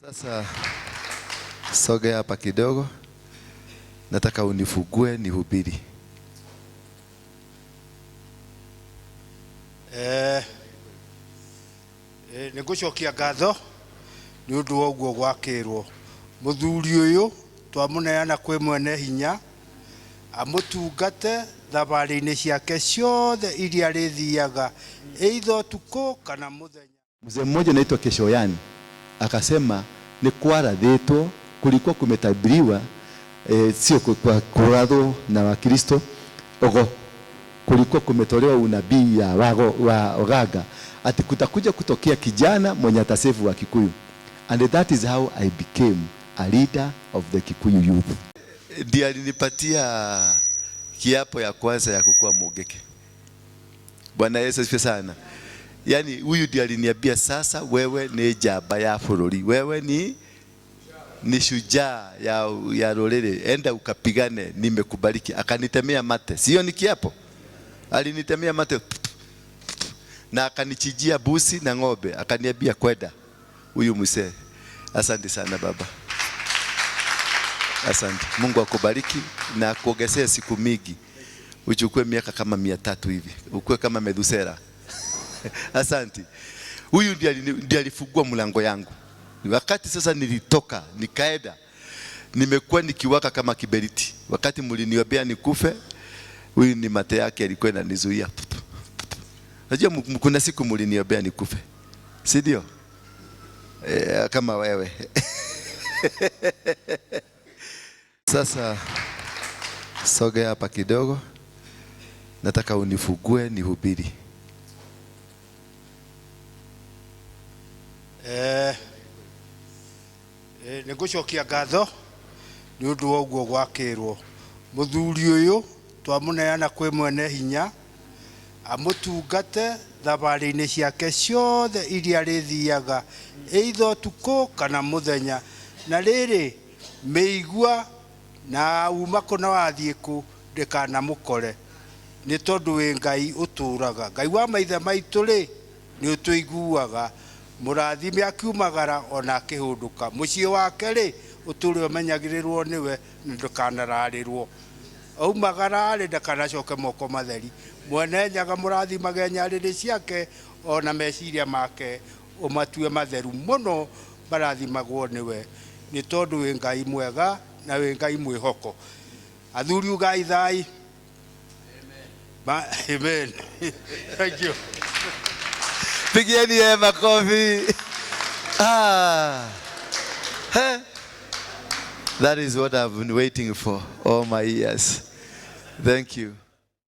Sasa sogea hapa kidogo, nataka unifugue nihubiri. Nigucokia ngatho ni undu wa uguo gwakirwo muthuri uyu twamuneana kwi mwene hinya amutungate thabari-ini ciake ciothe iria rithiaga either utuku kana muthenya. Mzee mmoja anaitwa Keshoyani akasema ni kwarathitwo, kulikuwa kumetabiriwa sio kwa kuradho na Wakristo ogo, kulikuwa kumetolewa unabii ya wa Ogaga ati kutakuja kutokea kijana mwenye atasevu wa Kikuyu, and that is how I became a leader of the Kikuyu youth. Ndiye alinipatia kiapo ya kwanza ya kukua Mungiki. Bwana Yesu asifiwe sana. Yani huyu ndiye aliniambia, sasa wewe ni jamba ya fururi, wewe ni shujaa ya rorere, enda ukapigane, nimekubariki. Akanitemea mate, sio ni kiapo, alinitemea mate na akanichijia busi na ng'ombe, akaniambia kwenda. Huyu mzee, asante sana baba, asante. Mungu akubariki na akuongezee siku mingi, uchukue miaka kama 300 hivi, ukue kama Methusela. Asante. Huyu ndiye alifungua mlango yangu. Wakati sasa nilitoka nikaenda, nimekuwa nikiwaka kama kiberiti. Wakati mliniombea nikufe, huyu ni mate yake alikuwa inanizuia. Najua kuna siku mliniombea nikufe, si ndio? Kama wewe. Sasa sogea hapa kidogo, nataka unifugue nihubiri. Nigucokia ngatho ni undu wa uguo gwakirwo muthuri uyu twamuneana kwi mwene hinya amutungate thabari-ini ciake ciothe iria rithiaga either utuku kana muthenya. Na riri meigua na uma kuna wathie ku ndikana mukore, ni tondu wi Ngai uturaga. Ngai wa maithe maitu ri ni utuiguaga, murathime akiumagara ona akihunduka, mucii wake ri uturi umenyagirirwo niwe ndukanararirwo. Aumagara ri ndakanacoke moko matheri, mwene nyaga murathimage nyariri ciake ona meciria make umatue matheru muno, marathimagwo niwe ni tondu wi Ngai mwega na wi Ngai mwihoko. Athuri ugai thai. Amen. Thank you. Pigieni makofi. That is what I've been waiting for all my years. Thank you.